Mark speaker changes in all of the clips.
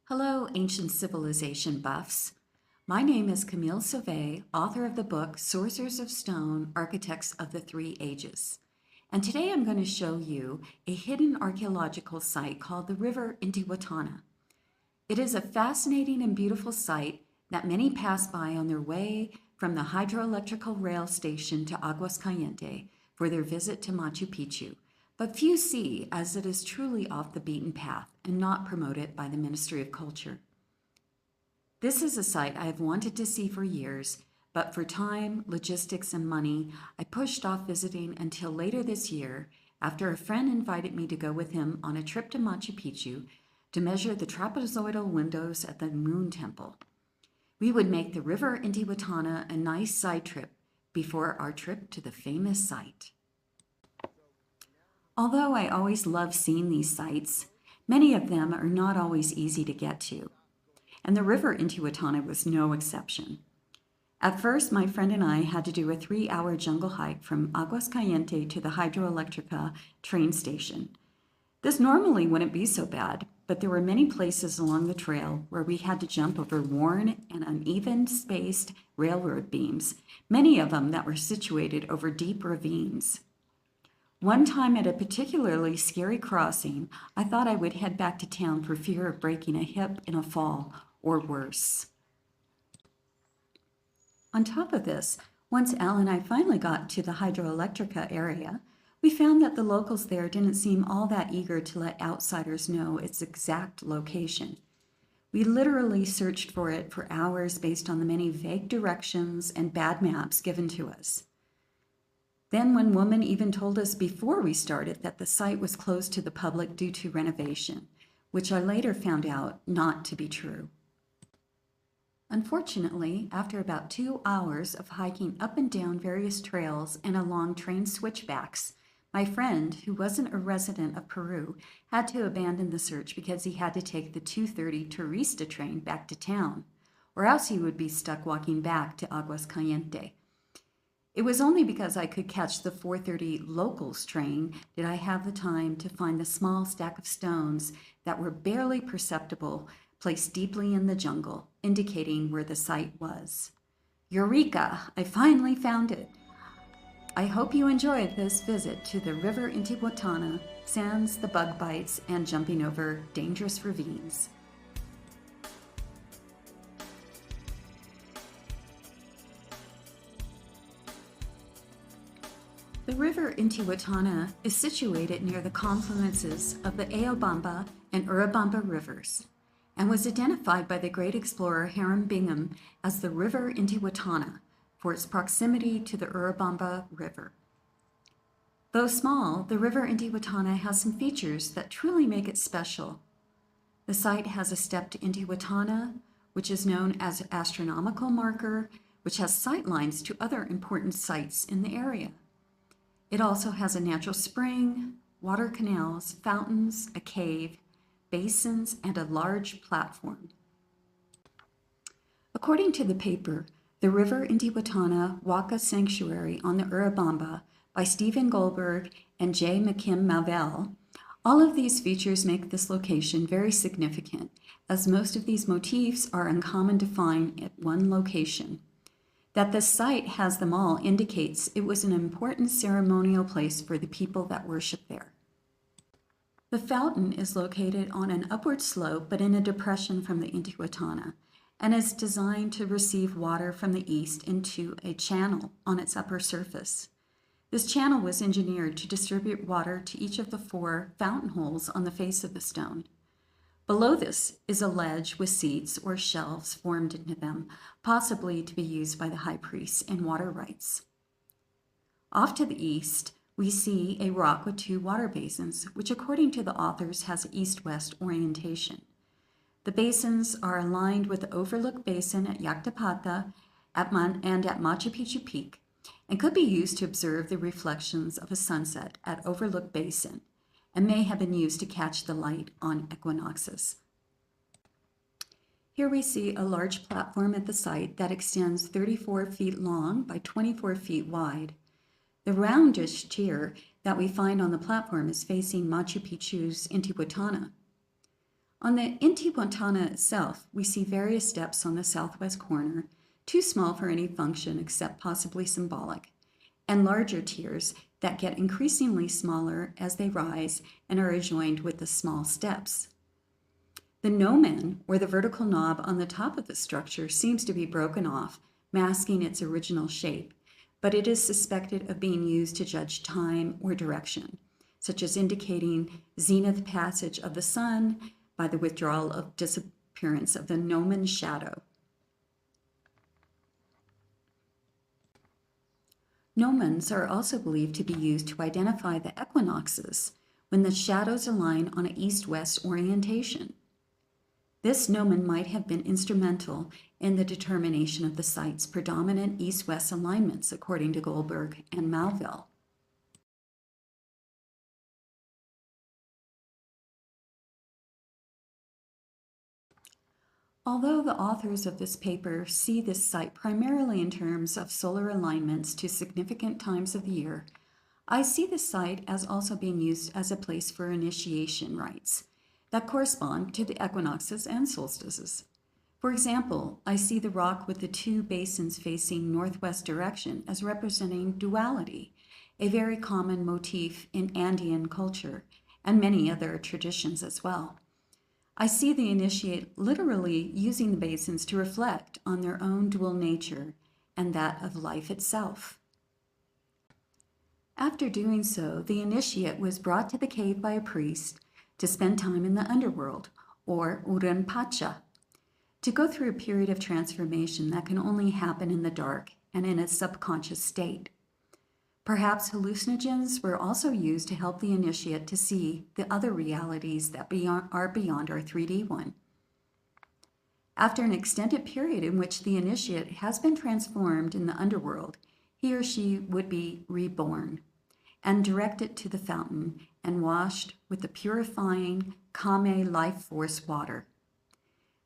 Speaker 1: Hello, ancient civilization buffs. My name is Camille Sauvé, author of the book Sorcerers of Stone, Architects of the Three Ages. And today I'm going to show you a hidden archaeological site called the River Intihuatana. It is a fascinating and beautiful site that many pass by on their way from the hydroelectrical rail station to Aguascalientes for their visit to Machu Picchu, but few see as it is truly off the beaten path and not promoted by the Ministry of Culture. This is a site I have wanted to see for years, but for time, logistics, and money, I pushed off visiting until later this year after a friend invited me to go with him on a trip to Machu Picchu to measure the trapezoidal windows at the Moon Temple. We would make the River Intihuatana a nice side trip before our trip to the famous site. Although I always love seeing these sites, many of them are not always easy to get to, and the River Intihuatana was no exception. At first, my friend and I had to do a 3-hour jungle hike from Aguascalientes to the Hydroelectrica train station. This normally wouldn't be so bad, but there were many places along the trail where we had to jump over worn and uneven-spaced railroad beams, many of them that were situated over deep ravines. One time at a particularly scary crossing, I thought I would head back to town for fear of breaking a hip in a fall, or worse. On top of this, once Al and I finally got to the Hydroelectrica area, we found that the locals there didn't seem all that eager to let outsiders know its exact location. We literally searched for it for hours based on the many vague directions and bad maps given to us. Then one woman even told us before we started that the site was closed to the public due to renovation, which I later found out not to be true. Unfortunately, after about 2 hours of hiking up and down various trails and along train switchbacks, my friend, who wasn't a resident of Peru, had to abandon the search because he had to take the 2:30 Turista train back to town, or else he would be stuck walking back to Aguascalientes. It was only because I could catch the 4:30 locals train did I have the time to find the small stack of stones that were barely perceptible placed deeply in the jungle, indicating where the site was. Eureka! I finally found it! I hope you enjoyed this visit to the River Intihuatana, sans the bug bites and jumping over dangerous ravines. The River Intihuatana is situated near the confluences of the Eobamba and Urubamba rivers, and was identified by the great explorer Hiram Bingham as the River Intihuatana for its proximity to the Urubamba River. Though small, the River Intihuatana has some features that truly make it special. The site has a stepped Intihuatana, which is known as an astronomical marker, which has sightlines to other important sites in the area. It also has a natural spring, water canals, fountains, a cave, basins, and a large platform. According to the paper, The River Intihuatana Waka Sanctuary on the Urubamba by Stephen Goldberg and J. McKim Mavell, all of these features make this location very significant, as most of these motifs are uncommon to find at one location. That the site has them all indicates it was an important ceremonial place for the people that worship there. The fountain is located on an upward slope but in a depression from the Intihuatana, and is designed to receive water from the east into a channel on its upper surface. This channel was engineered to distribute water to each of the 4 fountain holes on the face of the stone. Below this is a ledge with seats or shelves formed into them, possibly to be used by the high priests in water rites. Off to the east, we see a rock with 2 water basins, which according to the authors has an east-west orientation. The basins are aligned with the Overlook Basin at Yactapata and at Machu Picchu Peak, and could be used to observe the reflections of a sunset at Overlook Basin, and may have been used to catch the light on equinoxes. Here we see a large platform at the site that extends 34 feet long by 24 feet wide. The roundish tier that we find on the platform is facing Machu Picchu's Intihuatana. On the Intihuatana itself, we see various steps on the southwest corner, too small for any function except possibly symbolic, and larger tiers that get increasingly smaller as they rise and are adjoined with the small steps. The gnomon, or the vertical knob on the top of the structure, seems to be broken off, masking its original shape, but it is suspected of being used to judge time or direction, such as indicating zenith passage of the sun by the withdrawal of disappearance of the gnomon shadow. Gnomons are also believed to be used to identify the equinoxes when the shadows align on an east-west orientation. This gnomon might have been instrumental in the determination of the site's predominant east-west alignments, according to Goldberg and Malville. Although the authors of this paper see this site primarily in terms of solar alignments to significant times of the year, I see the site as also being used as a place for initiation rites that correspond to the equinoxes and solstices. For example, I see the rock with the two basins facing northwest direction as representing duality, a very common motif in Andean culture and many other traditions as well. I see the initiate literally using the basins to reflect on their own dual nature and that of life itself. After doing so, the initiate was brought to the cave by a priest to spend time in the underworld, or Uran Pacha, to go through a period of transformation that can only happen in the dark and in a subconscious state. Perhaps hallucinogens were also used to help the initiate to see the other realities that are beyond our 3D one. After an extended period in which the initiate has been transformed in the underworld, he or she would be reborn and directed to the fountain and washed with the purifying Kame life force water.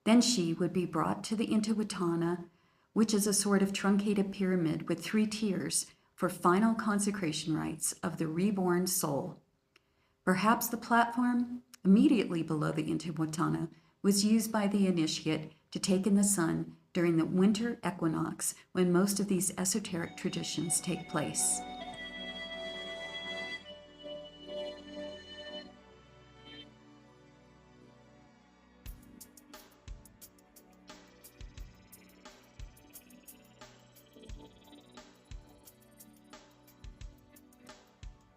Speaker 1: Then she would be brought to the Intihuatana, which is a sort of truncated pyramid with 3 tiers for final consecration rites of the reborn soul. Perhaps the platform immediately below the Intihuatana was used by the initiate to take in the sun during the winter equinox when most of these esoteric traditions take place.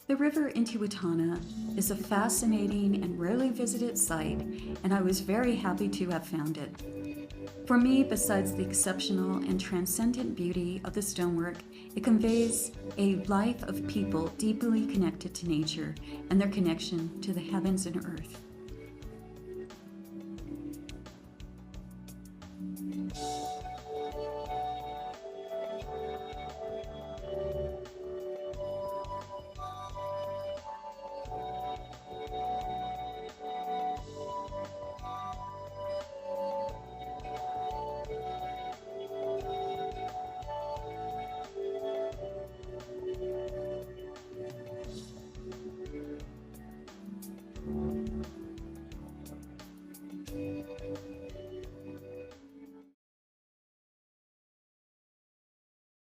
Speaker 1: The River Intihuatana is a fascinating and rarely visited site, and I was very happy to have found it. For me, besides the exceptional and transcendent beauty of the stonework, it conveys a life of people deeply connected to nature and their connection to the heavens and earth.